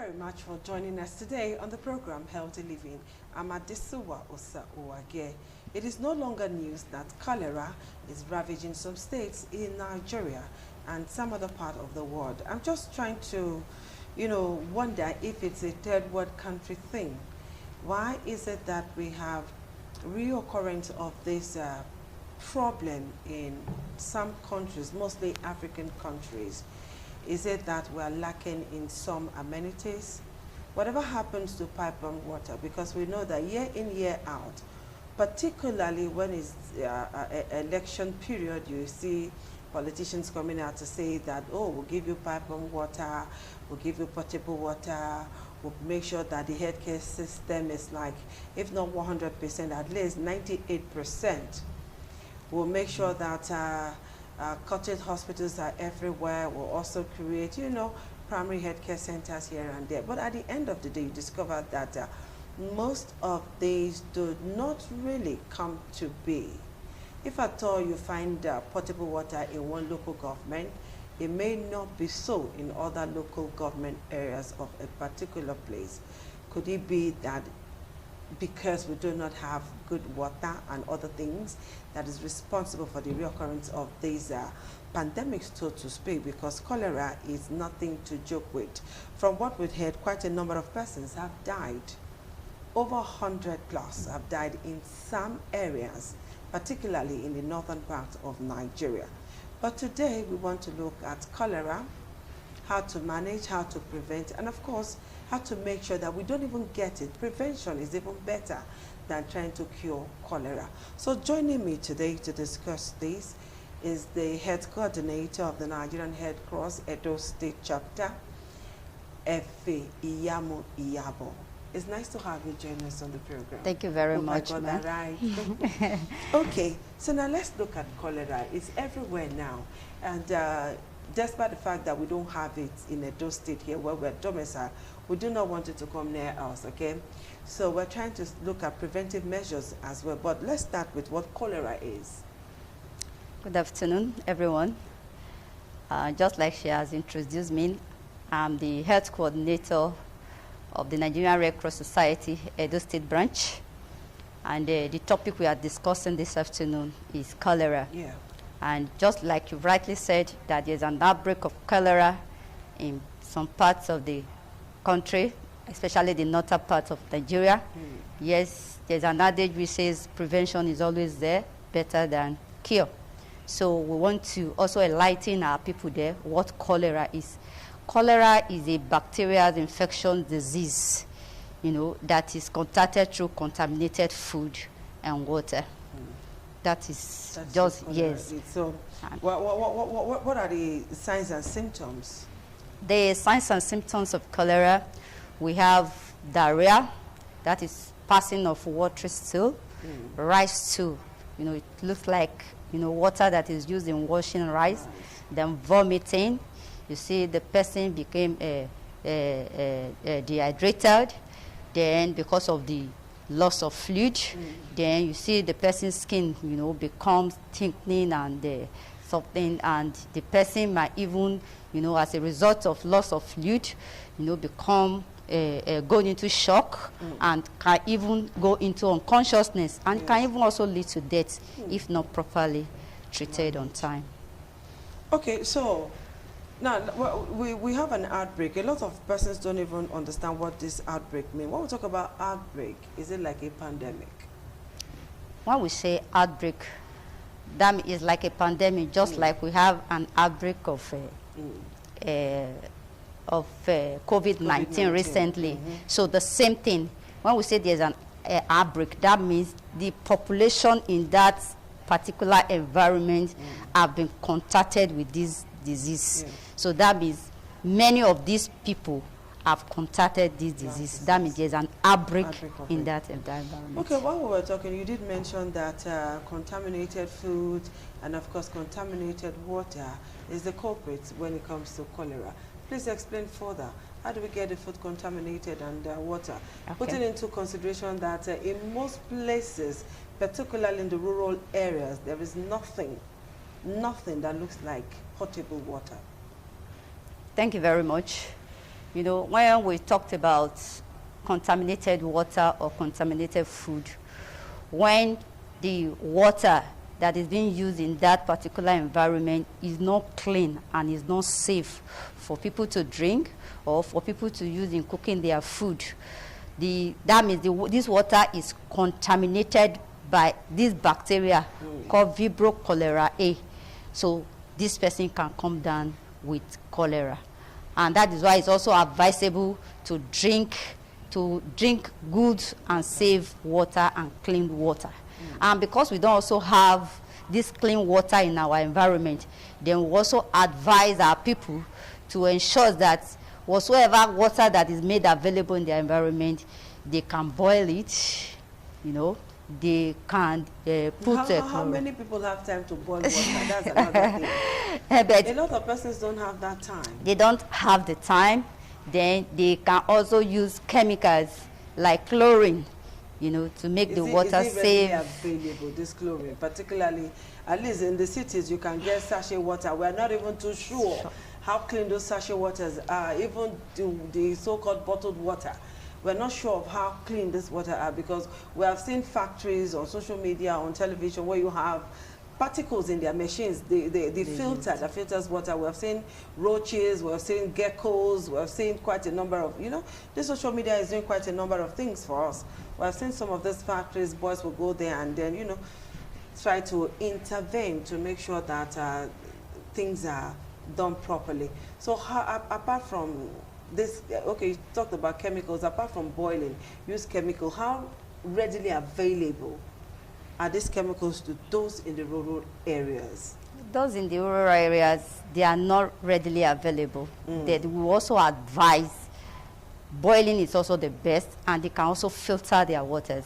very much for joining us today on the program Healthy Living. I'm Adisuwa Osa Uwage. It is no longer news that cholera is ravaging some states in Nigeria and some other part of the world. I'm just trying to, wonder if it's a third world country thing. Why is it that we have reoccurrence of this problem in some countries, mostly African countries? Is it that we are lacking in some amenities? Whatever happens to pipeline water, because we know that year in, year out, particularly when it's election period, you see politicians coming out to say that, oh, we'll give you pipeline water, we'll give you potable water, we'll make sure that the healthcare system is like, if not 100%, at least 98%. We'll make sure that cottage hospitals are everywhere. We'll also create, primary healthcare centers here and there. But at the end of the day, you discover that most of these do not really come to be. If at all you find potable water in one local government, it may not be so in other local government areas of a particular place. Could it be that because we do not have good water and other things that is responsible for the reoccurrence of these pandemics, so to speak, because cholera is nothing to joke with. From what we've heard, quite a number of persons have died. Over 100 plus have died in some areas, particularly in the northern part of Nigeria. But today we want to look at cholera, how to manage, how to prevent, and of course, how to make sure that we don't even get it. Prevention is even better than trying to cure cholera. So joining me today to discuss this is the health coordinator of the Nigerian Red Cross Edo State Chapter, Efe Iyamu Iyabo. It's nice to have you join us on the program. Thank you very much. I got that right. Okay, so now let's look at cholera. It's everywhere now. And despite the fact that we don't have it in Edo State here where we're domiciled, we do not want it to come near us, okay? So we're trying to look at preventive measures as well. But let's start with what cholera is. Good afternoon, everyone. Just like she has introduced me, I'm the health coordinator of the Nigerian Red Cross Society Edo State branch. And the topic we are discussing this afternoon is cholera. Yeah. And just like you rightly said, that there's an outbreak of cholera in some parts of the country, especially the northern part of Nigeria. Yes, there's an adage which says prevention is always there, better than cure. So we want to also enlighten our people there what cholera is. Cholera is a bacterial infection disease, that is contracted through contaminated food and water. That's just, yes. So what are the signs and symptoms? The signs and symptoms of cholera, we have diarrhea, that is passing of watery stool, rice stool, it looks like, water that is used in washing rice, then vomiting. You see the person became dehydrated, then because of the loss of fluid, then you see the person's skin, becomes thickening and something, and the person might even, as a result of loss of fluid, become going into shock and can even go into unconsciousness and can even also lead to death if not properly treated on time. Okay, so now we have an outbreak. A lot of persons don't even understand what this outbreak means. When we talk about outbreak, is it like a pandemic? When we say outbreak, that is like a pandemic, just like we have an outbreak of COVID-19 recently. So the same thing. When we say there's an outbreak, that means the population in that particular environment have been contacted with this disease. So that means many of these people have contacted this disease. That means there's an outbreak in that environment. Okay, while we were talking, you did mention that contaminated food and of course contaminated water is the culprit when it comes to cholera. Please explain further. How do we get the food contaminated and water? Okay. Putting into consideration that in most places, particularly in the rural areas, there is nothing that looks like potable water. Thank you very much. You know, when we talked about contaminated water or contaminated food, when the water that is being used in that particular environment is not clean and is not safe for people to drink or for people to use in cooking their food, that means this water is contaminated by this bacteria called Vibrio cholera A. So this person can come down with cholera. And that is why it's also advisable to drink good and safe water and clean water. And because we don't also have this clean water in our environment, then we also advise our people to ensure that whatsoever water that is made available in their environment, they can boil it, you know, they can put how many people have time to boil water? That's another thing. But a lot of persons don't have that time. They don't have the time. Then they can also use chemicals like chlorine, you know, to make the water safe. Is it available, this chlorine, particularly, at least in the cities, you can get sachet water. We're not even too sure how clean those sachet waters are, even the so-called bottled water. We're not sure of how clean this water are, because we have seen factories on social media, on television, where you have particles in their machines. The filters water. We have seen roaches, we have seen geckos, we have seen quite a number of, you know, the social media is doing quite a number of things for us. We have seen some of these factories, boys will go there and then, you know, try to intervene to make sure that things are done properly. So how, apart from this, okay, you talked about chemicals. Apart from boiling, use chemical. How readily available are these chemicals to those in the rural areas? Those in the rural areas, they are not readily available. They will also advise boiling is also the best, and they can also filter their waters.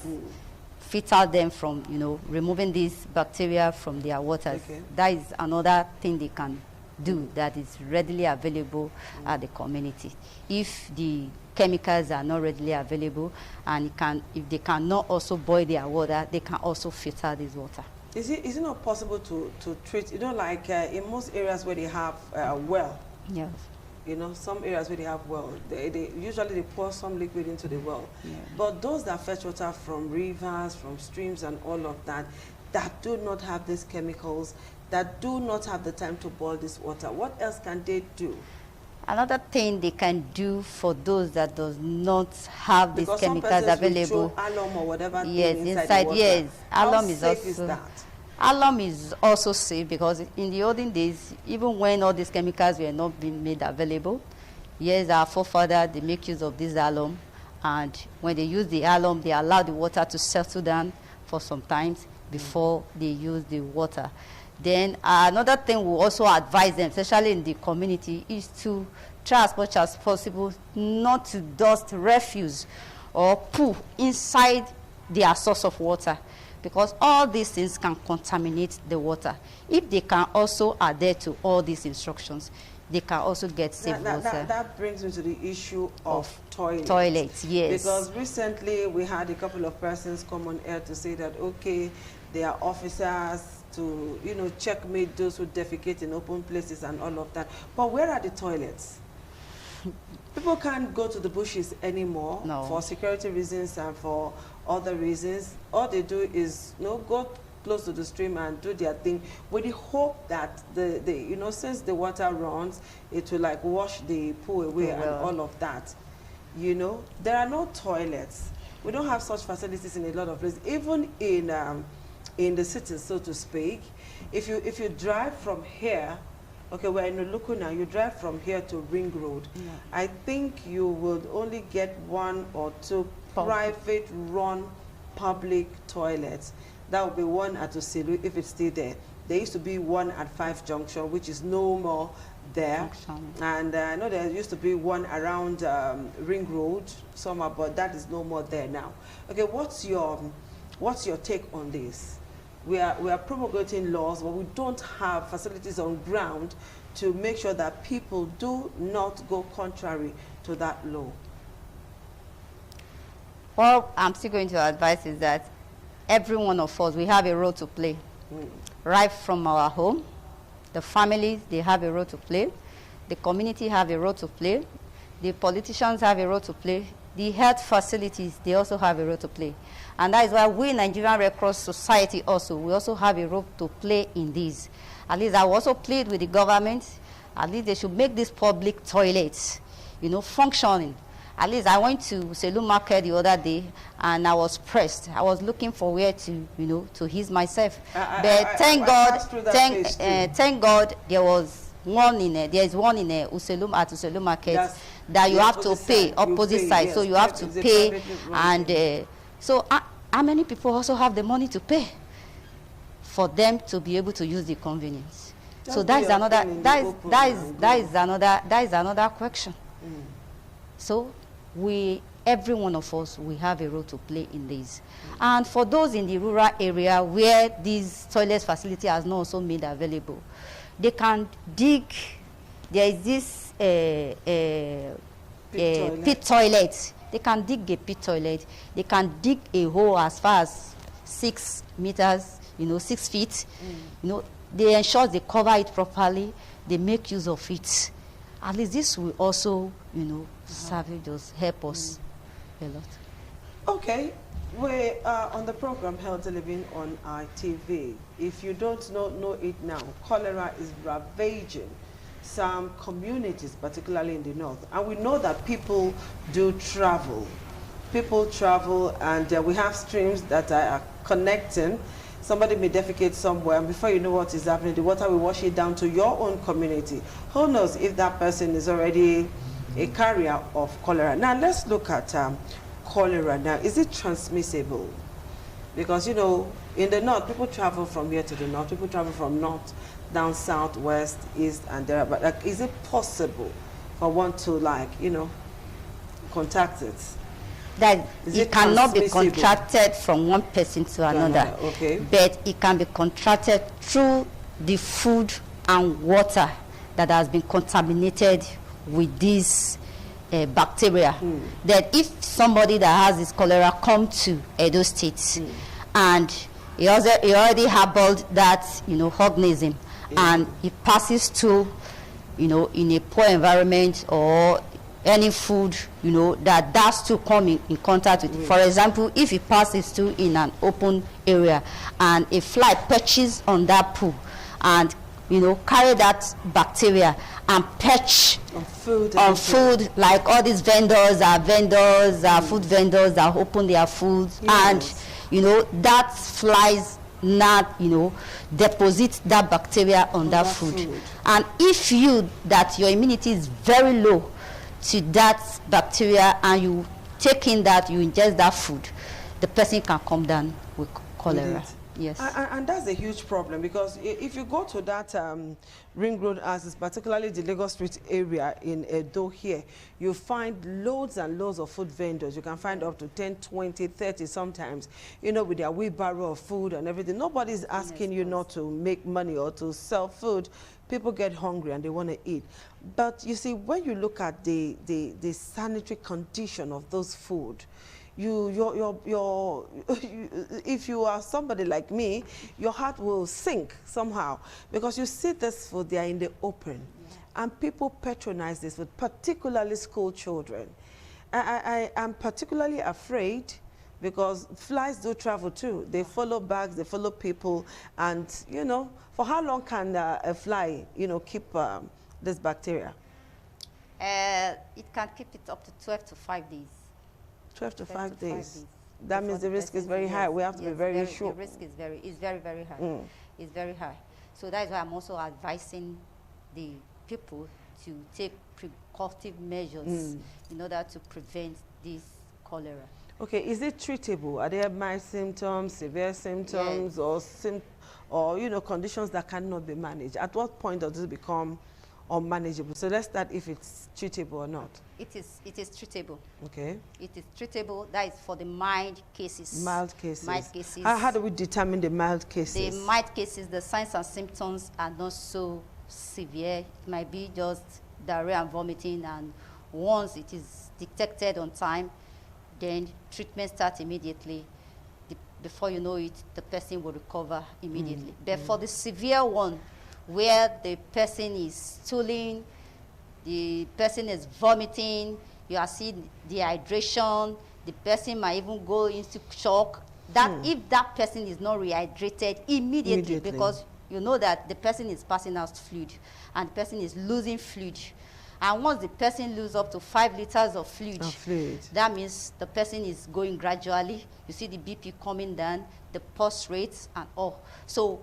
Filter them from, you know, removing these bacteria from their waters. Okay. That is another thing they can do that is readily available at the community. If the chemicals are not readily available, and if they cannot also boil their water, they can also filter this water. Is it not possible to treat, you know, like in most areas where they have well? Yes. You know, some areas where they have well, they usually pour some liquid into the well. Yeah. But those that fetch water from rivers, from streams and all of that, that do not have these chemicals, that do not have the time to boil this water, what else can they do? Another thing they can do for those that does not have these chemicals available. Alum or whatever. Yes, inside water. Yes, alum is also. How safe is that? Alum is also safe, because in the olden days, even when all these chemicals were not being made available, yes, our forefathers, they make use of this alum, and when they use the alum, they allow the water to settle down for some time before they use the water. Then another thing we also advise them, especially in the community, is to try as much as possible not to dust refuse or poo inside their source of water, because all these things can contaminate the water. If they can also adhere to all these instructions, they can also get safe water. That brings me to the issue of toilets. Toilets, yes. Because recently we had a couple of persons come on air to say that, okay, they are officers to, you know, checkmate those who defecate in open places and all of that. But where are the toilets? People can't go to the bushes anymore. No. For security reasons and for other reasons. All they do is, you know, go close to the stream and do their thing with the hope that you know, since the water runs, it will like wash the poo away and all of that. You know, there are no toilets. We don't have such facilities in a lot of places, even in the cities, so to speak. If you drive from here, okay, we're in Uluku now, you drive from here to Ring Road, I think you would only get one or two private run public toilets. That would be one at Osilu, if it's still there. There used to be one at 5 Junction, which is no more there. And I know there used to be one around Ring Road somewhere, but that is no more there now. Okay, what's your take on this? We are promulgating laws, but we don't have facilities on ground to make sure that people do not go contrary to that law. What I'm still going to advise is that every one of us, we have a role to play. Right from our home, the families, they have a role to play. The community have a role to play. the politicians have a role to play. The health facilities, they also have a role to play. And that is why we, Nigerian Red Cross Society also, we also have a role to play in this. At least I will also plead with the government, at least they should make these public toilets, functioning. At least I went to Selu Market the other day, and I was pressed. I was looking for where to, to ease myself. But thank God, there was one in there. There is one in Uselu at Uselu Market that you have to pay, opposite side. Yes, so you have to pay, and so how many people also have the money to pay for them to be able to use the convenience? So that is another question. So every one of us, we have a role to play in this. And for those in the rural area where these toilet facility has not also made available, they can dig. There is this pit toilet. They can dig a pit toilet. They can dig a hole as far as 6 meters, 6 feet. They ensure they cover it properly. They make use of it. At least this will also, just help us a lot. Okay, we are on the program Healthy Living on ITV. If you don't know it now, cholera is ravaging some communities, particularly in the north. And we know that people do travel. People travel, and we have streams that are connecting. Somebody may defecate somewhere, and before you know what is happening, the water will wash it down to your own community. Who knows if that person is already a carrier of cholera. Now, let's look at cholera. Now, is it transmissible? Because, in the north, people travel from here to the north. People travel from north, down south, west, east, and there. But, is it possible for one to, contact it? That it cannot be contracted from one person to another, but it can be contracted through the food and water that has been contaminated with this bacteria. That if somebody that has this cholera come to Edo State and he already harbored that organism, and he passes through in a poor environment or any food, that does to come in contact with. For example, if it passes through in an open area and a fly perches on that poo and, carry that bacteria and perch on food, like all these vendors, food vendors that open their food, and, that flies not, deposit that bacteria on that food. And if your immunity is very low to that bacteria, and you take in that, you ingest that food, the person can come down with cholera. Yes. And that's a huge problem, because if you go to that ring road axis, particularly the Lagos Street area in Edo here, you find loads and loads of food vendors. You can find up to 10, 20, 30 sometimes, with their wheelbarrow of food and everything. Nobody's asking you not to make money or to sell food. People get hungry and they want to eat. But you see, when you look at the sanitary condition of those food, if you are somebody like me, your heart will sink somehow, because you see this food, they are in the open, and people patronize this food, particularly school children. I am particularly afraid, because flies do travel too. They follow bags, they follow people, and for how long can a fly keep this bacteria? It can keep it up to 12 to 5 days. 12 to 5 days. That means the risk is very high. We have to be very sure. The risk is very, very high. It's very high. So that's why I'm also advising the people to take precautive measures in order to prevent this cholera. Okay, is it treatable? Are there mild symptoms, severe symptoms, or conditions that cannot be managed? At what point does it become unmanageable? So let's start if it's treatable or not. It is treatable. Okay. It is treatable. That is for the mild cases. Mild cases. Mild cases. How do we determine the mild cases? The mild cases, the signs and symptoms are not so severe. It might be just diarrhea and vomiting, and once it is detected on time, then treatment starts immediately. Before you know it, the person will recover immediately. But for the severe one, where the person is stooling, the person is vomiting, you are seeing dehydration, the person might even go into shock. That if that person is not rehydrated immediately, because you know that the person is passing out fluid and the person is losing fluid. And once the person loses up to 5 liters of fluid, that means the person is going gradually. You see the BP coming down, the pulse rates and all. So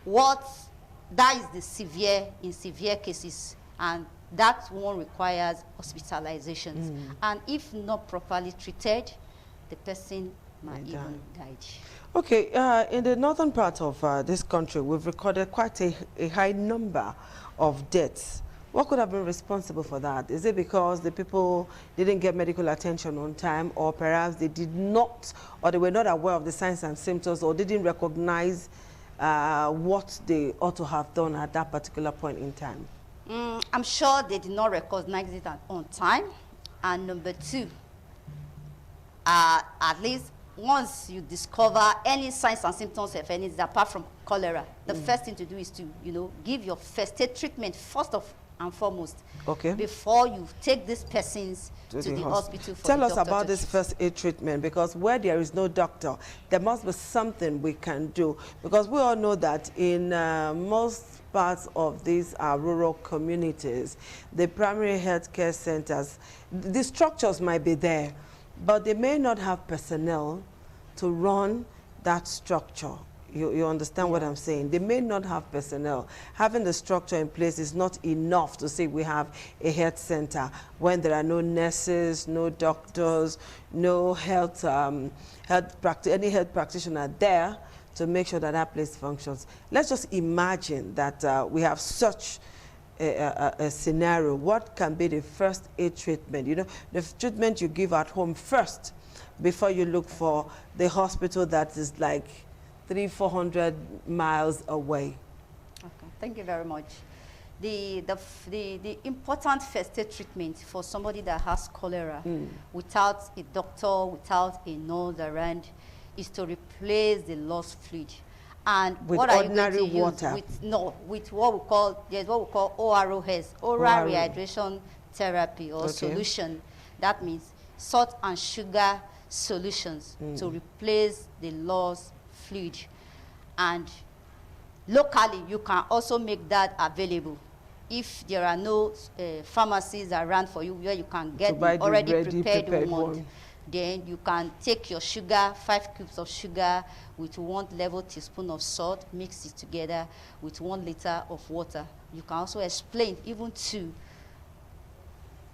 that is the severe cases, and that one requires hospitalizations. And if not properly treated, the person might even die. Okay, in the northern part of this country, we've recorded quite a high number of deaths. What could have been responsible for that? Is it because the people didn't get medical attention on time, or perhaps they did not, or they were not aware of the signs and symptoms, or didn't recognize what they ought to have done at that particular point in time? I'm sure they did not recognize it on time. And number 2, at least once you discover any signs and symptoms of any, apart from cholera, the first thing to do is to, give your first aid treatment first and foremost. Okay. Before you take these persons to the hospital. Tell us about this first aid treatment, because where there is no doctor, there must be something we can do. Because we all know that in most parts of these rural communities, the primary health care centers, the structures might be there, but they may not have personnel to run that structure. You understand what I'm saying? They may not have personnel. Having the structure in place is not enough to say we have a health center when there are no nurses, no doctors, no any health practitioner there to make sure that that place functions. Let's just imagine that we have such a scenario. What can be the first aid treatment? The treatment you give at home first before you look for the hospital that is like 300-400 miles away. Okay, thank you very much. The important first aid treatment for somebody that has cholera without a doctor, without a nurse around, is to replace the lost fluid. And with what ordinary are you going to water? With what we call OROS, oral rehydration therapy or solution. That means salt and sugar solutions to replace the lost fluid. And locally, you can also make that available. If there are no pharmacies around for you where you can get the already prepared one, then you can take your sugar, 5 cubes of sugar with 1 level teaspoon of salt, mix it together with 1 liter of water. You can also explain even to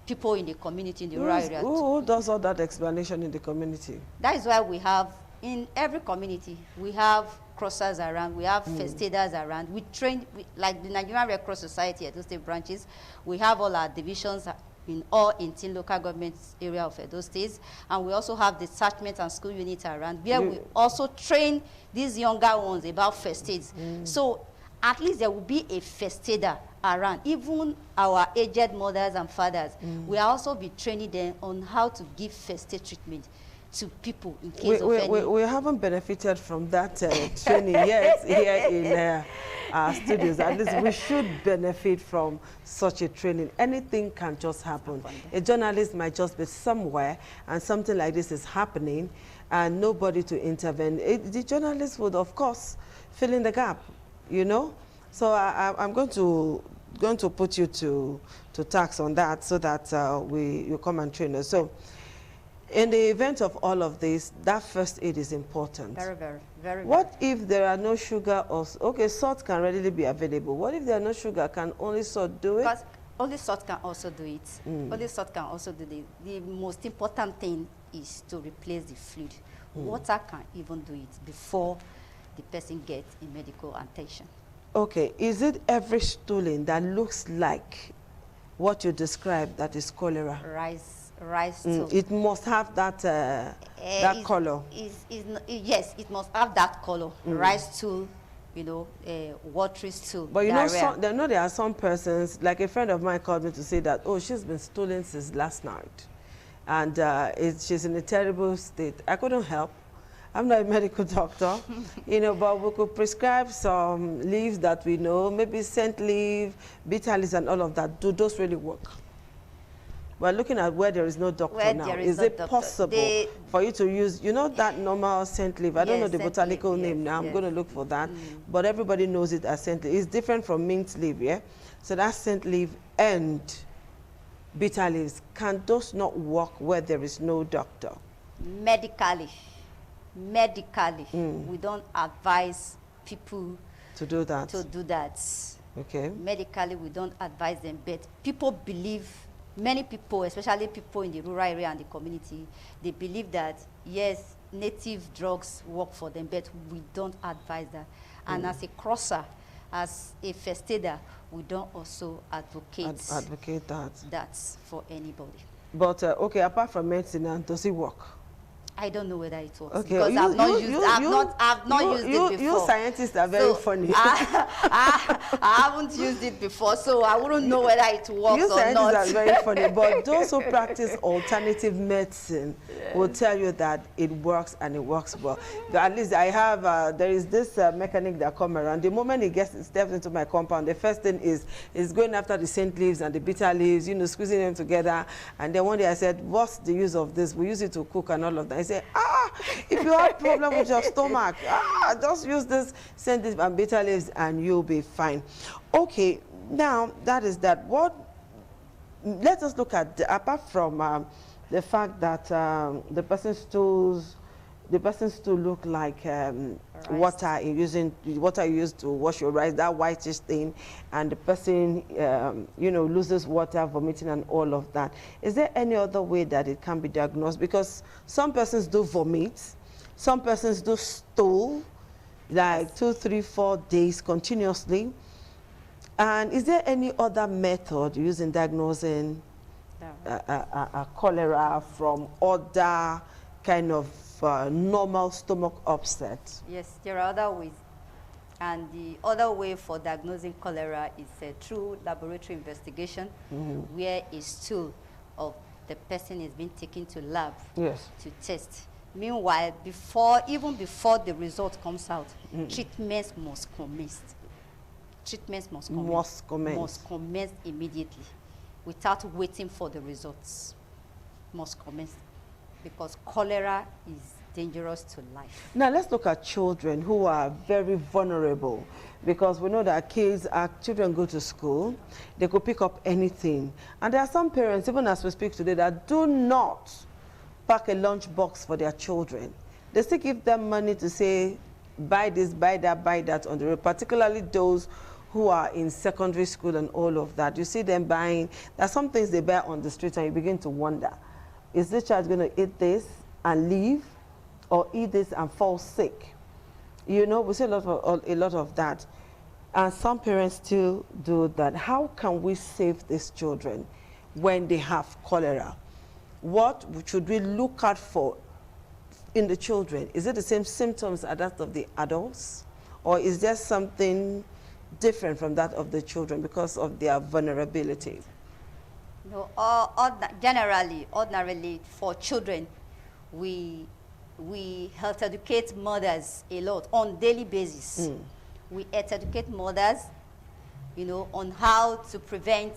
people in the community, in the rural area. Who does all that explanation in the community? That is why we have, in every community, we have crossers around, we have first aiders around. We train, like the Nigerian Red Cross Society at those state branches, we have all our divisions in all 18 local government area of Edo States, and we also have detachment and school units around where we also train these younger ones about first aids. So at least there will be a first aider around. Even our aged mothers and fathers, we are also be training them on how to give first aid treatment to people in case of any. We haven't benefited from that training yet here in our studios. At least we should benefit from such a training. Anything can just happen. A journalist might just be somewhere and something like this is happening and nobody to intervene. The journalist would, of course, fill in the gap, So I'm going to put you to tax on that so that you come and train us. So in the event of all of this, that first aid is important. Very, very, very. What if there are no sugar or, salt can readily be available. What if there are no sugar? Can only salt do it? Because only salt can also do it. Only salt can also do it. The most important thing is to replace the fluid. Water can even do it before the person gets a medical attention. Okay, is it every stooling that looks like what you described that is cholera? Rice stool. It must have that that color. Yes, it must have that color. Rice stool, watery stool. But there are some persons, like a friend of mine called me to say that, she's been stooling since last night, and she's in a terrible state. I couldn't help. I'm not a medical doctor, but we could prescribe some leaves that we know, maybe scent leaf, bitter leaves and all of that. Do those really work? We're looking at where there is no doctor Where now. there Is no it doctor. possible for you to use, you know, that normal scent leaf? I don't know the scent botanical leaf, name yes, now. I'm yes. going to look for that. But everybody knows it as scent leaf. It's different from mint leaf, yeah? So that's scent leaf and bitter leaves. Can those not work where there is no doctor? Medically, we don't advise people To do that? to do that. Okay. Medically, we don't advise them, but people believe, many people, especially people in the rural area and the community, they believe that, yes, native drugs work for them, but we don't advise that. And as a crosser, as a first aider, we don't also advocate that for anybody. But, okay, apart from medicine, does it work? I don't know whether it works, okay. because I've not used it before. You scientists are very funny. I haven't used it before, so I wouldn't know whether it works you or not. You scientists are very funny, but those who practice alternative medicine will tell you that it works and it works well. At least I have, there is this mechanic that come around. The moment he steps into my compound, the first thing is going after the scent leaves and the bitter leaves, you know, squeezing them together. And then one day I said, what's the use of this? We use it to cook and all of that. Say, if you have problem with your stomach, just use this scent leaf and bitter leaves and you'll be fine. Okay, now that is that. Let us look at, apart from the fact that the person's stools look like water you use to wash your rice, that whitish thing, and the person you know, loses water, vomiting and all of that. Is there any other way that it can be diagnosed? Because some persons do vomit, some persons do stool like 2, 3, 4 days continuously. And is there any other method used in diagnosing cholera from other kind of normal stomach upset? Yes, there are other ways. And the other way for diagnosing cholera is through laboratory investigation, where a stool of the person is being taken to lab to test. Meanwhile, even before the result comes out, treatments must commence. Treatments must commence immediately, without waiting for the results. Must commence, because cholera is dangerous to life. Now let's look at children who are very vulnerable, because we know that children go to school, they could pick up anything. And there are some parents, even as we speak today, that do not pack a lunch box for their children. They still give them money to say, buy this, buy that on the road, particularly those who are in secondary school and all of that. You see them buying, there are some things they buy on the street and you begin to wonder, is this child going to eat this and leave, or eat this and fall sick? You know, we see a lot of that. And some parents still do that. How can we save these children when they have cholera? What should we look out for in the children? Is it the same symptoms as that of the adults? Or is there something different from that of the children because of their vulnerability? No, ordinarily for children, we health educate mothers a lot on daily basis. We health educate mothers, you know, on how to prevent,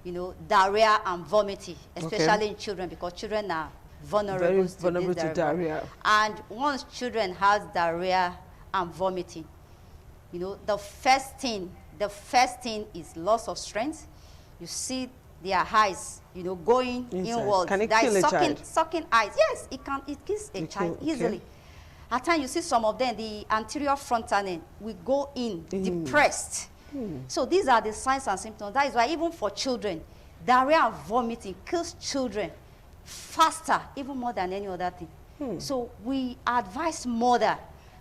you know, diarrhea and vomiting, especially in children, because children are vulnerable to diarrhea. And once children have diarrhea and vomiting, you know, the first thing is loss of strength. You see their eyes, you know, going inwards. Can it kill a child? Sucking eyes. Yes, it kills a child easily. At times you see some of them, the anterior frontal end will go in depressed. So these are the signs and symptoms. That is why even for children, diarrhea and vomiting kills children faster, even more than any other thing. So we advise mother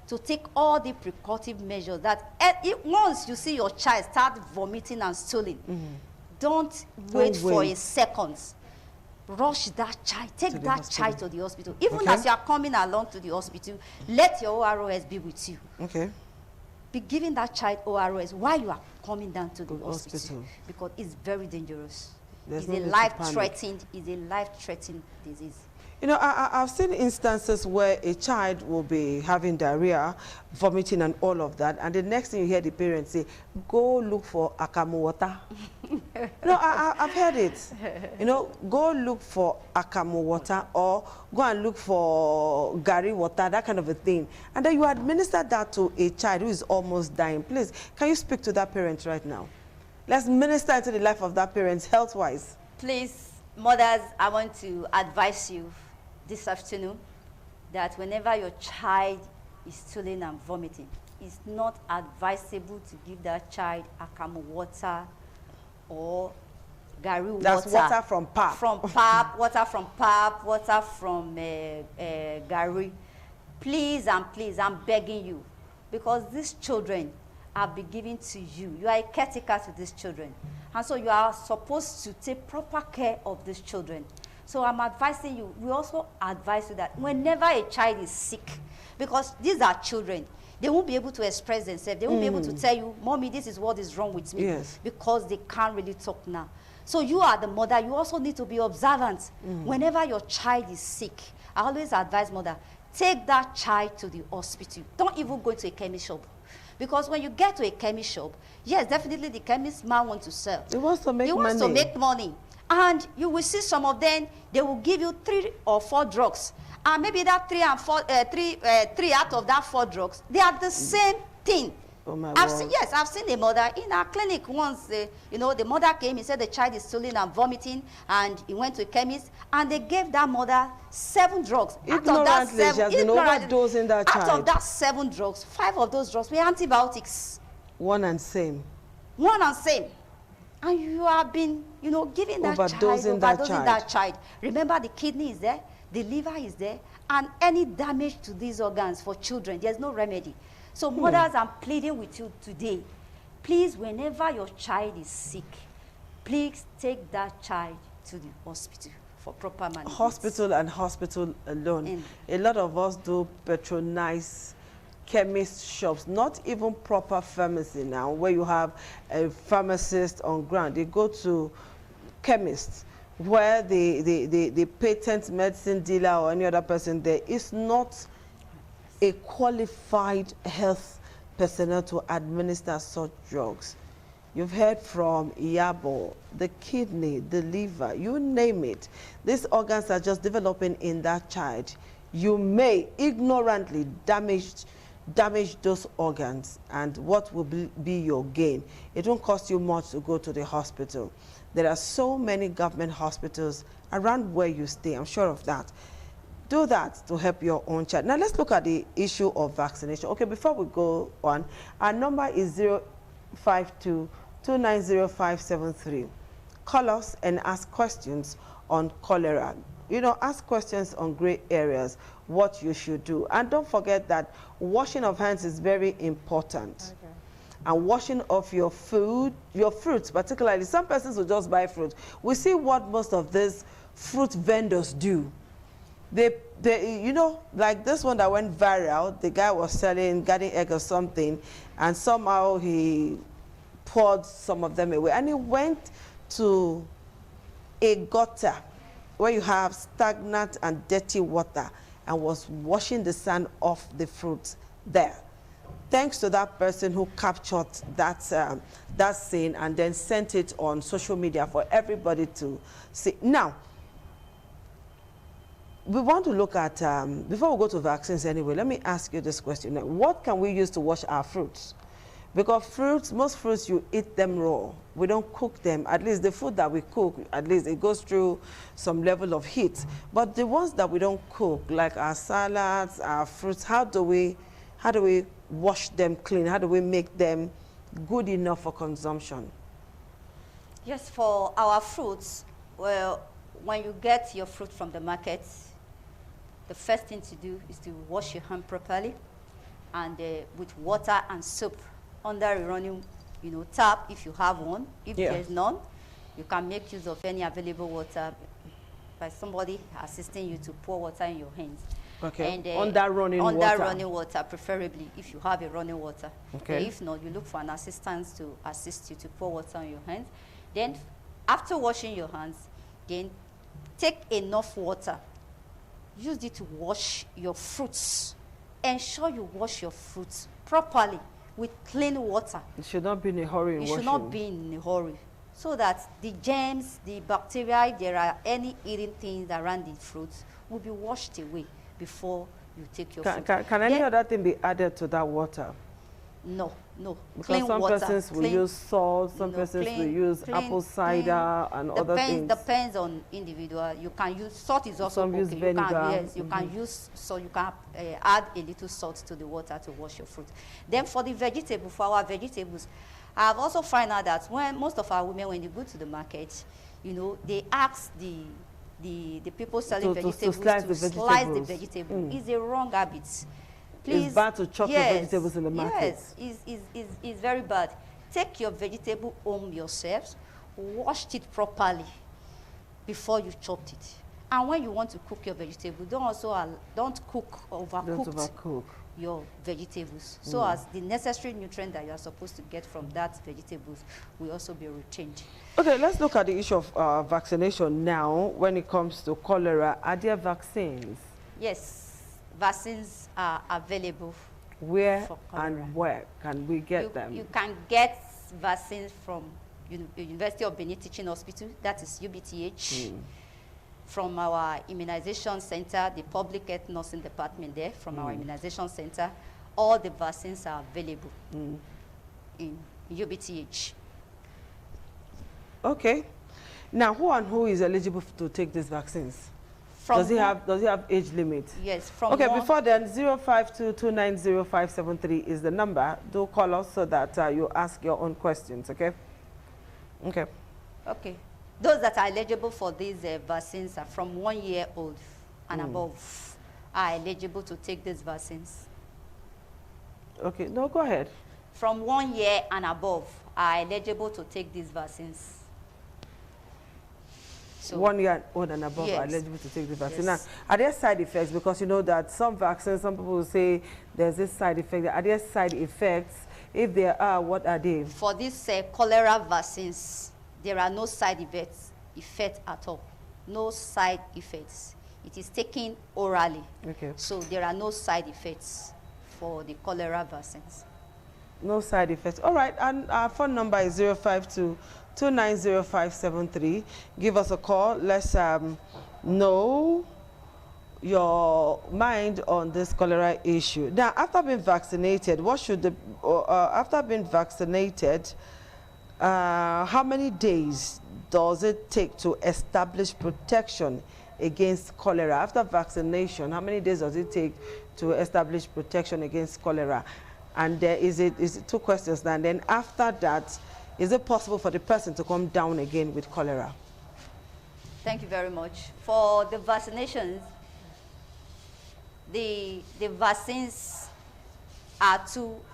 to take all the precautive measures that once you see your child start vomiting and stooling, don't wait for a second. Rush that child. Take that child to the hospital. Even as you are coming along to the hospital, let your ORS be with you. Be giving that child ORS while you are coming down to the hospital, because it's very dangerous. It's a life-threatening disease. You know, I've seen instances where a child will be having diarrhea, vomiting and all of that, and the next thing you hear the parents say, go look for akamu water. No, I've heard it. You know, go look for akamu water or go and look for gari water, that kind of a thing. And then you administer that to a child who is almost dying. Please, can you speak to that parent right now? Let's minister into the life of that parent health-wise. Please, mothers, I want to advise you this afternoon that whenever your child is stooling and vomiting, it's not advisable to give that child akamu water or gari water. That's water from pap. From pap, water from pap, water from gari. Please and please, I'm begging you, because these children have been given to you. You are a caretaker to these children. And so you are supposed to take proper care of these children. So I'm advising you, we also advise you that whenever a child is sick, because these are children, they won't be able to express themselves. They won't be able to tell you, Mommy, this is what is wrong with me. Yes. Because they can't really talk now. So you are the mother. You also need to be observant. Whenever your child is sick, I always advise mother, take that child to the hospital. Don't even go to a chemist shop. Because when you get to a chemist shop, yes, definitely the chemist man wants to sell. He wants to make money. He wants to make money. And you will see some of them, they will give you 3 or 4 drugs. And maybe that 3 out of that 4 drugs, they are the same thing. Oh my I've seen a mother in our clinic once. You know, the mother came, he said the child is stooling and vomiting, and he went to a chemist, and they gave that mother 7 drugs. Ignorantly, she has been overdosing that child. Out of that 7 drugs, 5 of those drugs were antibiotics. One and same. One and same. And you have been, you know, giving that overdosing that child. Remember, the kidney is there, the liver is there, and any damage to these organs for children, there's no remedy. So mothers, I'm pleading with you today. Please, whenever your child is sick, please take that child to the hospital for proper management. Hospital and hospital alone. A lot of us do patronize chemist shops, not even proper pharmacy now, where you have a pharmacist on ground. They go to chemists where the patent medicine dealer or any other person there is not a qualified health personnel to administer such drugs. You've heard from Iyabo, the kidney, the liver, you name it. These organs are just developing in that child. You may ignorantly damage those organs, and what will be your gain? It won't cost you much to go to the hospital. There are so many government hospitals around where you stay, I'm sure of that. Do that to help your own child. Now let's look at the issue of vaccination. Okay, before we go on, our number is 052-290-573. Call us and ask questions on cholera. You know, ask questions on gray areas, what you should do. And don't forget that washing of hands is very important. Okay. And washing of your food, your fruits particularly. Some persons will just buy fruit. We see what most of these fruit vendors do. They, you know, like this one that went viral, the guy was selling garden egg or something, and somehow he poured some of them away. And he went to a gutter where you have stagnant and dirty water and was washing the sand off the fruit there. Thanks to that person who captured that, that scene and then sent it on social media for everybody to see. Now, we want to look at, before we go to vaccines anyway, let me ask you this question. What can we use to wash our fruits? Because fruits, most fruits, you eat them raw. We don't cook them. At least the food that we cook, at least it goes through some level of heat. But the ones that we don't cook, like our salads, our fruits, how do we wash them clean? How do we make them good enough for consumption? Yes, for our fruits, well, when you get your fruit from the market, the first thing to do is to wash your hand properly, and with water and soap under a running, you know, tap if you have one. If there's none, you can make use of any available water by somebody assisting you to pour water in your hands. Okay. And, under running water. Under running water, preferably if you have a running water. Okay. If not, you look for an assistant to assist you to pour water on your hands. Then, after washing your hands, then take enough water use it to wash your fruits. Ensure you wash your fruits properly with clean water. You should not be in a hurry in You washing. should not be in a hurry, so that the germs, the bacteria, if there are any eating things around the fruits, will be washed away before you take your food. Can any other thing be added to that water? No, no. Because clean some water, persons will use salt, some persons will use apple cider and other things. Depends on individual. You can use salt is also some okay. use vinegar. You can use, so you can add a little salt to the water to wash your fruit. Then for the vegetable, for our vegetables, I've also found out that when most of our women, when they go to the market, you know, they ask the people selling vegetables to slice the vegetable. It's a wrong habit. Please, it's bad to chop your vegetables in the market. Yes, it's very bad. Take your vegetable home yourselves, wash it properly before you chop it. And when you want to cook your vegetable, don't overcook your vegetables, so as the necessary nutrient that you are supposed to get from that vegetables will also be retained. Okay, let's look at the issue of vaccination now. When it comes to cholera, are there vaccines? Yes. Vaccines are available. Where and where can we get them? You can get vaccines from University of Benin Teaching Hospital, that is UBTH, from our immunization center, the public health nursing department there, from our immunization center. All the vaccines are available in UBTH. Okay. Now, who is eligible to take these vaccines? Does he have age limit? Yes. Okay, before then, 052290573 is the number. Do call us so that you ask your own questions, okay? Okay. Okay. Those that are eligible for these vaccines are from 1 year old and above are eligible to take these vaccines. Okay, no, go ahead. From 1 year and above are eligible to take these vaccines. So 1 year old and above are eligible to take the vaccine. Now, are there side effects? Because you know that some vaccines, some people will say there's this side effect. Are there side effects? If there are, what are they? For these cholera vaccines, there are no side effects at all. No side effects. It is taken orally. Okay. So there are no side effects for the cholera vaccines. No side effects. All right, and our phone number is 052290573. Give us a call. Let's know your mind on this cholera issue. Now, after being vaccinated, what should the after being vaccinated, how many days does it take to establish protection against cholera? After vaccination, how many days does it take to establish protection against cholera? And is it two questions now, and then after that, is it possible for the person to come down again with cholera? Thank you very much. For the vaccinations, the vaccines are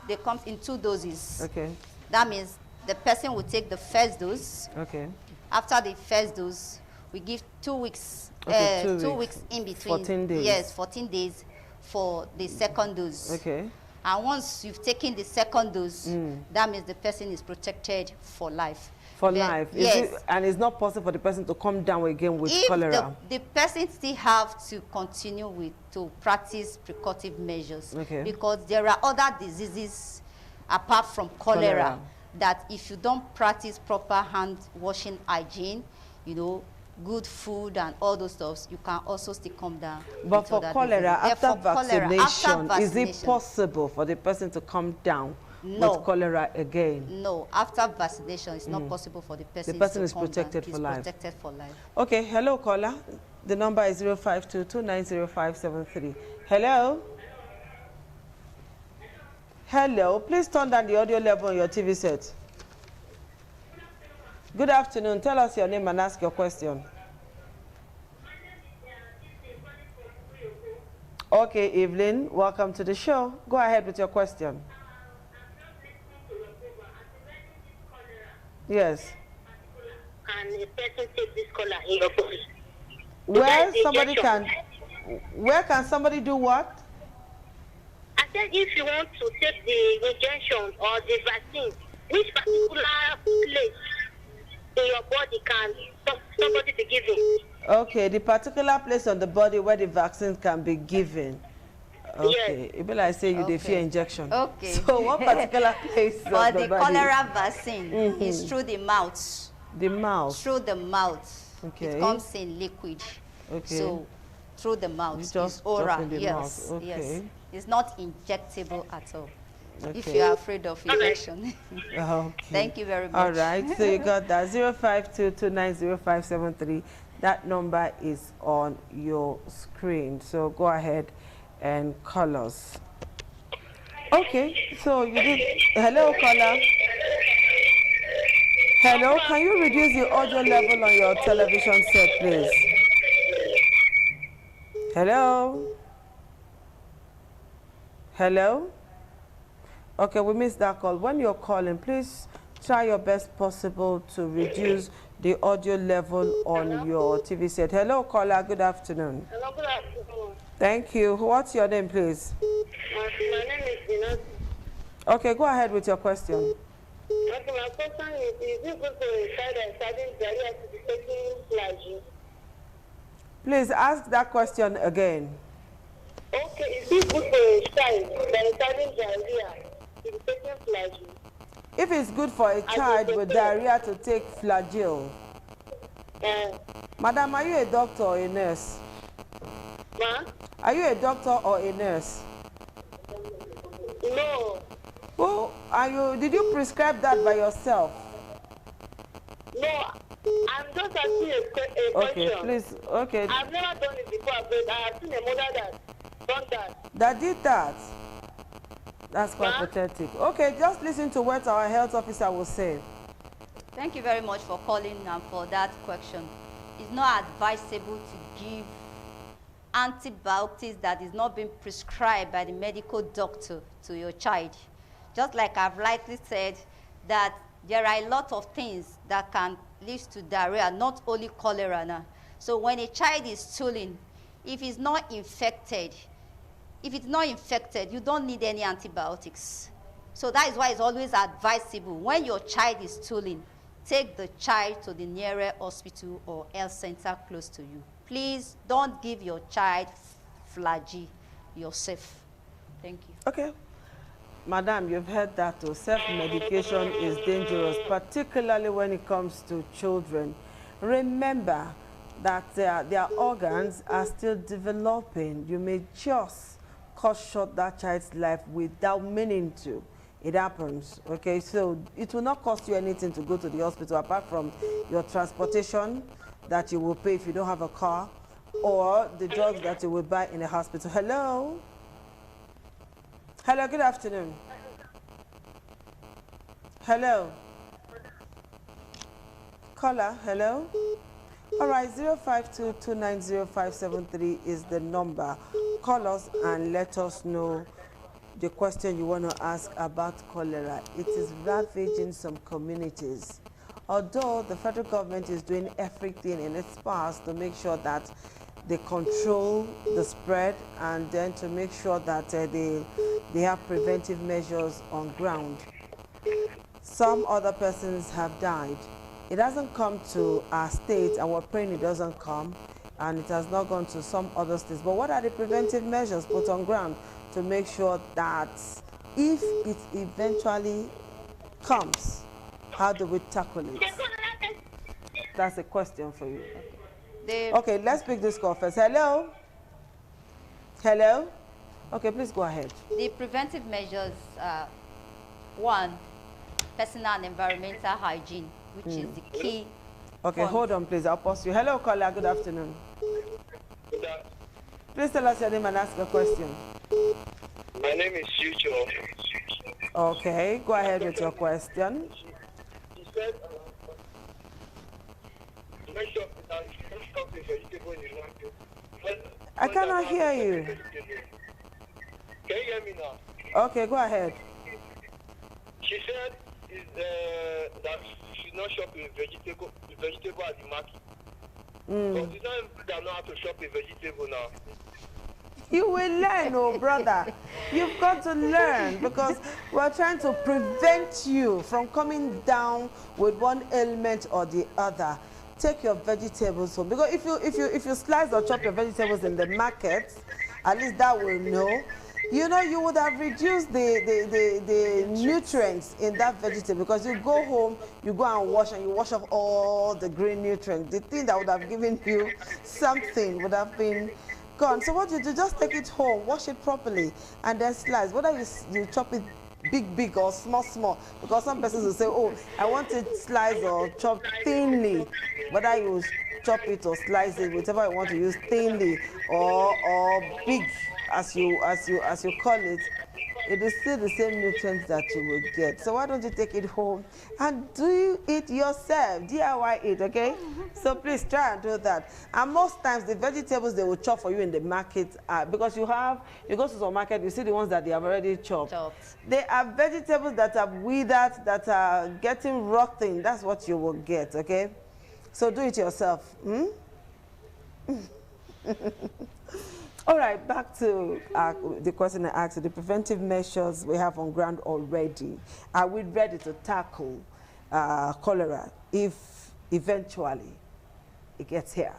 they come in 2 doses. Okay. That means the person will take the first dose. Okay. After the first dose, we give 2 weeks. Okay, 2 weeks in between. 14 days. Yes, 14 days for the second dose. Okay. And once you've taken the second dose, that means the person is protected for life. For life? Yes. And it's not possible for the person to come down again with cholera? The person still have to continue to practice precautive measures. Okay. Because there are other diseases apart from cholera that if you don't practice proper hand washing hygiene, you know, good food and all those stuff, you can also still come down. But for cholera, after vaccination, is it possible for the person to come down with cholera again? No, after vaccination, it's not possible for the person to come down. The person is protected for life. Protected for life. Okay, hello caller. The number is 052290573. Hello? Hello, please turn down the audio level on your TV set. Good afternoon. Tell us your name and ask your question. Okay, Evelyn, welcome to the show. Go ahead with your question. Yes. And a person take this color in your body. Where can somebody do what? I said if you want to take the injection or the vaccine, which particular place in your body can somebody be giving? Okay, the particular place on the body where the vaccine can be given. Okay, it be like say you dey fear injection. Okay. So what particular place For of the the body? cholera vaccine, is through the mouth. The mouth. Through the mouth. Okay. It comes in liquid. Okay. So through the mouth. You just it's oral. in the Yes. mouth. Okay. Yes. It's not injectable at all. Okay. If you are afraid of injection. Okay. Thank you very much. All right. So you got that 0522905573. That number is on your screen. So go ahead and call us. Okay. So you did. Hello, caller. Hello. Can you reduce the audio level on your television set, please? Hello. Hello. Okay, we missed that call. When you're calling, please try your best possible to reduce the audio level on your TV set. Hello, caller. Good afternoon. Hello, good afternoon. Thank you. What's your name, please? My name is Dinos. Okay, go ahead with your question. Okay, my question is it good for a child that is having diarrhea to be taking flagyl? Please ask that question again. Okay, is it good for a child that is having diarrhea to be taking flagyl? If it's good for a child with diarrhea to take flagyl. Madam, are you a doctor or a nurse? Ma? Are you a doctor or a nurse? No. Who are you? Did you prescribe that by yourself? No, I'm just asking a question. Okay, please. Okay. I've never done it before, but I have seen a mother that done that. That did that? That's quite Ma? pathetic. Okay, just listen to what our health officer will say. Thank you very much for calling and for that question. It's not advisable to give antibiotics that is not being prescribed by the medical doctor to your child. Just like I've rightly said, that there are a lot of things that can lead to diarrhea, not only cholera now. So when a child is stooling, if it's not infected, you don't need any antibiotics. So that is why it's always advisable when your child is stooling, take the child to the nearest hospital or health center close to you. Please don't give your child flagyl yourself. Thank you. Okay. Madam, you've heard that too. Self-medication is dangerous, particularly when it comes to children. Remember that their organs are still developing. You may just cut short that child's life without meaning to. It happens, okay? So it will not cost you anything to go to the hospital apart from your transportation that you will pay if you don't have a car, or the drugs that you will buy in the hospital. Hello? Hello, good afternoon. Hello? Caller, hello? All right, 0522905573 is the number. Call us and let us know the question you want to ask about cholera. It is ravaging some communities. Although the federal government is doing everything in its power to make sure that they control the spread and then to make sure that they have preventive measures on ground. Some other persons have died. It hasn't come to our state, and we're praying it doesn't come, and it has not gone to some other states. But what are the preventive measures put on ground to make sure that if it eventually comes, how do we tackle it? That's a question for you. Okay, let's pick this call first. Hello? Hello? Okay, please go ahead. The preventive measures, one, personal and environmental hygiene, which is the key. Okay, hold on, please. I'll pause you. Hello, caller. Good afternoon. Please tell us your name and ask a question. My name is Future. Okay, go ahead with your question. She said, make sure that you stop the vegetable in the market. I cannot hear you. Can you hear me now? Okay, go ahead. She said that she should not shop a vegetable at the market. But it's not everybody that know how to shop a vegetable now. You will learn, oh brother. You've got to learn, because we're trying to prevent you from coming down with one ailment or the other. take your vegetables home, because if you slice or chop your vegetables in the market, at least that will know. You know, you would have reduced the nutrients in that vegetable, because you go home, you go and wash, and you wash off all the green nutrients. The thing that would have given you something would have been gone. So what you do, just take it home, wash it properly, and then slice. Whether you chop it big or small, because some persons will say, oh, I want it sliced or chopped thinly. Whether you chop it or slice it, whichever you want to use, thinly or big, as you call it, it is still the same nutrients that you will get. So why don't you take it home and do it yourself, DIY it, okay? So please try and do that. And most times the vegetables they will chop for you in the market are, because you go to the supermarket, you see the ones that they have already chopped. They are vegetables that are withered, that are getting rotten. That's what you will get, okay? So do it yourself. All right, back to the question I asked, the preventive measures we have on ground already. Are we ready to tackle cholera if eventually it gets here?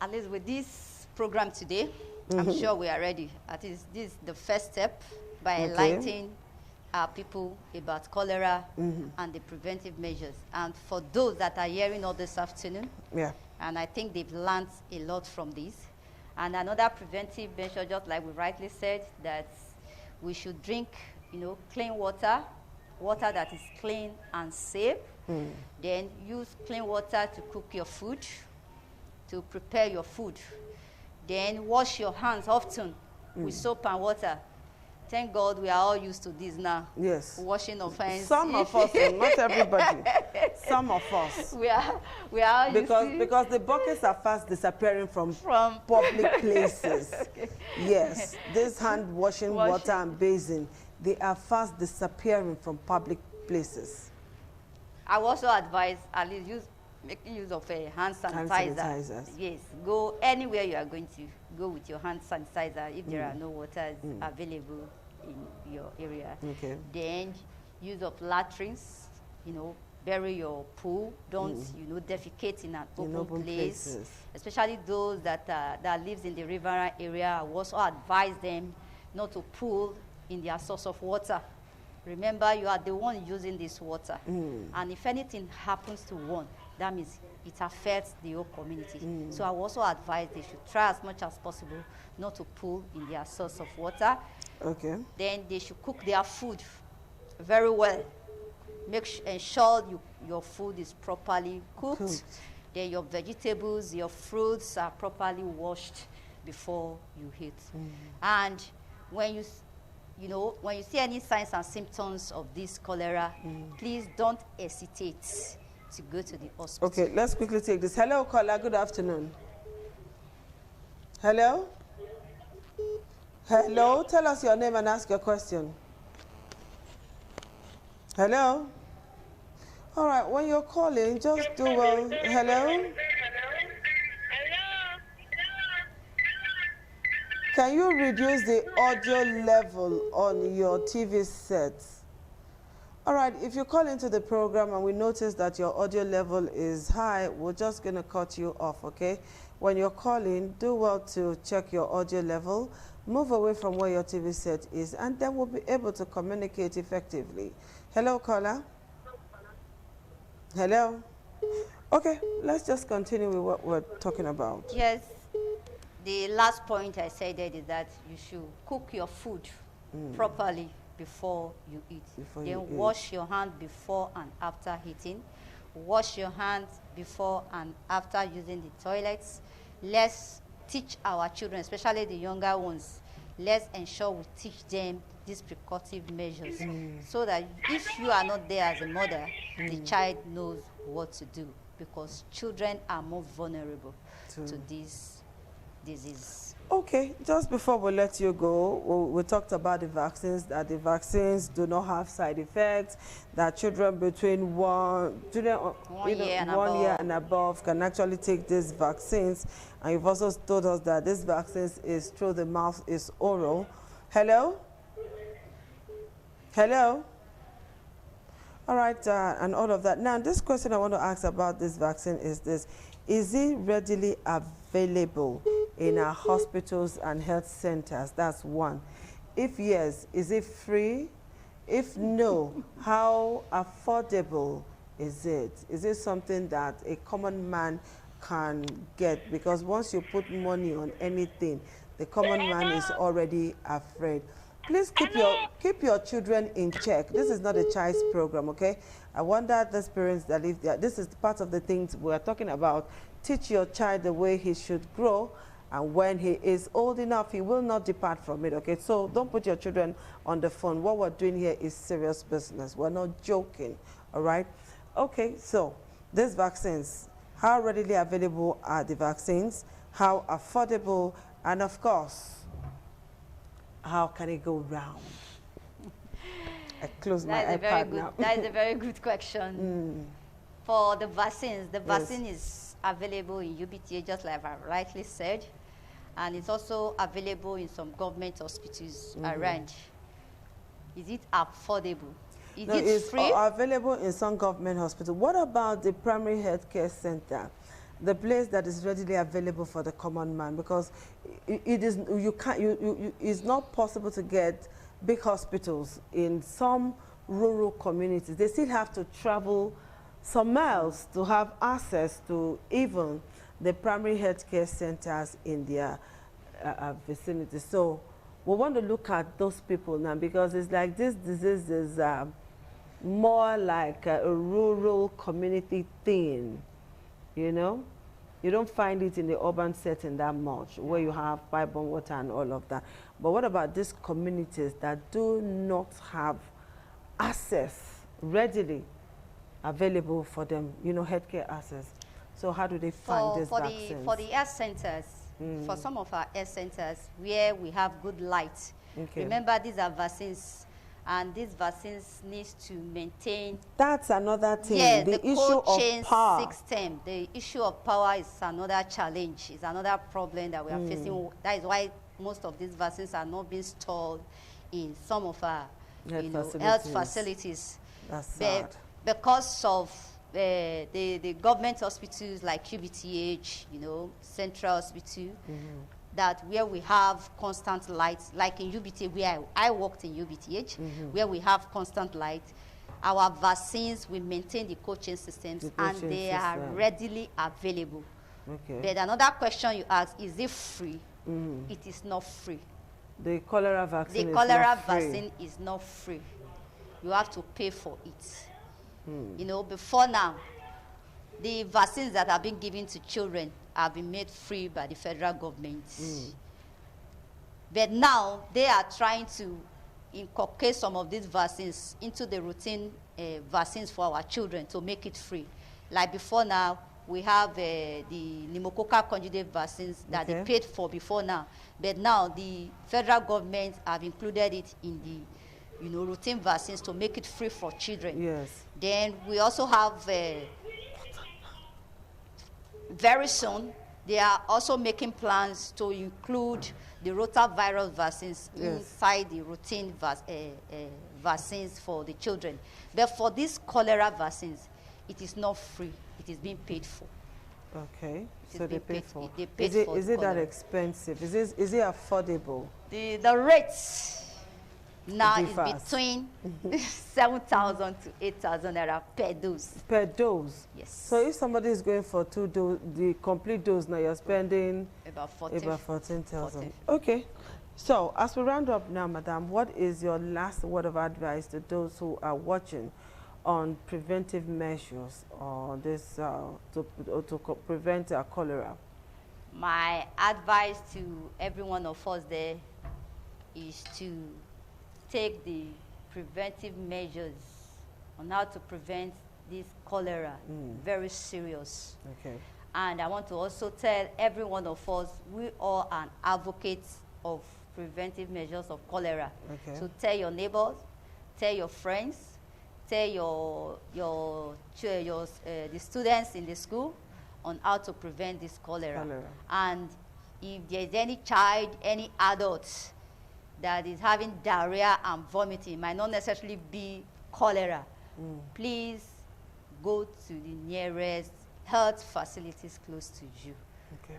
At least with this program today, I'm sure we are ready. At least this is the first step by enlightening our people about cholera and the preventive measures. And for those that are hearing all this afternoon, and I think they've learned a lot from this. And another preventive measure, just like we rightly said, that we should drink, clean water that is clean and safe. Then use clean water to cook your food, to prepare your food. Then wash your hands often with soap and water. Thank God we are all used to this now. Yes. Washing of hands. Some of us, not everybody. Some of us. We are all used to. Because the buckets are fast disappearing from public places. Yes. This hand washing water and basin, they are fast disappearing from public places. I also advise at least making use of a hand sanitizer. Hand sanitizers. Yes. Go anywhere you are going to. Go with your hand sanitizer if there are no waters available in your area. Okay. Then use of latrines, bury your pool. Don't, defecate in an open place. Places. Especially those that lives in the river area. I also advise them not to pool in their source of water. Remember, you are the one using this water. And if anything happens to one, that means it affects the whole community. So I also advise they should try as much as possible not to pool in their source of water. Okay. Then they should cook their food very well. Ensure your food is properly cooked. Then your vegetables, your fruits are properly washed before you eat. And when you see any signs and symptoms of this cholera, please don't hesitate to go to the hospital. Okay, let's quickly take this. Hello, caller. Good afternoon. Hello? Hello? Tell us your name and ask your question. Hello? All right, when you're calling, just do well. Hello? Can you reduce the audio level on your TV set? All right, if you call into the program and we notice that your audio level is high, we're just going to cut you off, okay? When you're calling, do well to check your audio level, move away from where your TV set is, and then we'll be able to communicate effectively. Hello, caller? Hello? Okay, let's just continue with what we're talking about. Yes. The last point I said there is that you should cook your food properly before you eat. Then wash your hands before and after eating. Wash your hands before and after using the toilets. Let's teach our children, especially the younger ones, let's ensure we teach them these precautive measures so that if you are not there as a mother, the child knows what to do, because children are more vulnerable to this disease. Okay, just before we let you go, we talked about the vaccines, that the vaccines do not have side effects, that children between one year and above can actually take these vaccines. And you've also told us that this vaccines is through the mouth, is oral. Hello? Hello? All right, and all of that. Now, this question I want to ask about this vaccine is this. Is it readily available in our hospitals and health centers? That's one. If yes, is it free? If no, how affordable is it? Is it something that a common man can get? Because once you put money on anything, the common man is already afraid. Please keep your children in check. This is not a child's program, okay? I wonder those parents that live there. This is part of the things we are talking about. Teach your child the way he should grow, and when he is old enough, he will not depart from it, okay? So don't put your children on the phone. What we're doing here is serious business. We're not joking, all right? Okay, so these vaccines, how readily available are the vaccines? How affordable? And of course, how can it go round? I close my iPad now. That is a very good question. For the vaccines, the vaccine is available in UBTA, just like I rightly said, and it's also available in some government hospitals around. Is it affordable? Is it free? It's available in some government hospitals. What about the primary health care center? The place that is readily available for the common man, because it's not possible to get big hospitals in some rural communities. They still have to travel some miles to have access to even the primary health care centers in their vicinity. So we want to look at those people now, because it's like this disease is more like a rural community thing, you know? You don't find it in the urban setting that much, where you have pipe-borne water and all of that. But what about these communities that do not have access readily available for them, you know, healthcare access? So how do they find these vaccines? For the health centers, for some of our health centers where we have good light, remember these are vaccines, and these vaccines needs to maintain. That's another thing. Yes, the issue cold chain of power. system. The issue of power is another challenge. It's another problem that we are facing. That is why most of these vaccines are not being stored in some of our health facilities. That's sad. Because of the government hospitals like UBTH, you know, Central Hospital, that where we have constant light, like in UBTH, where I worked in UBTH, where we have constant light, our vaccines, we maintain the cold chain systems, and they are readily available. But another question you ask, is it free? It is not free. The cholera vaccine vaccine is not free. You have to pay for it. You know, before now, the vaccines that have been given to children have been made free by the federal government. But now they are trying to inculcate some of these vaccines into the routine vaccines for our children to make it free. Like before now, we have the pneumococcal conjugate vaccines that they paid for before now. But now the federal government have included it in the routine vaccines to make it free for children. Yes. Then we also have very soon they are also making plans to include the rotavirus vaccines inside the routine vaccines for the children. But for these cholera vaccines, it is not free. It is being paid for. Okay, so they pay for. Is it that expensive? Is it affordable? The rates now is between 7,000 to 8,000 naira per dose. Per dose? Yes. So if somebody is going for 2 dose, the complete dose, now you're spending about 14,000. Okay. So as we round up now, madam, what is your last word of advice to those who are watching on preventive measures on this to prevent cholera? My advice to every one of us there is to take the preventive measures on how to prevent this cholera very serious. Okay. And I want to also tell every one of us, we all are advocates of preventive measures of cholera. Okay. So tell your neighbors, tell your friends, tell the students in the school on how to prevent this cholera. And if there's any child, any adult that is having diarrhea and vomiting, it might not necessarily be cholera, please go to the nearest health facilities close to you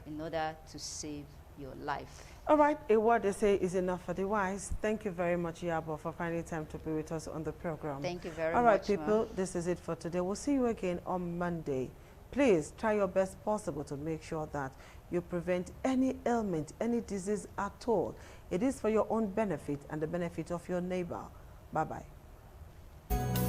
in order to save your life. All right, a word they say is enough for the wise. Thank you very much, Yabo, for finding time to be with us on the program. Thank you very much. All right, people, this is it for today. We'll see you again on Monday. Please try your best possible to make sure that you prevent any ailment, any disease at all. It is for your own benefit and the benefit of your neighbor. Bye-bye.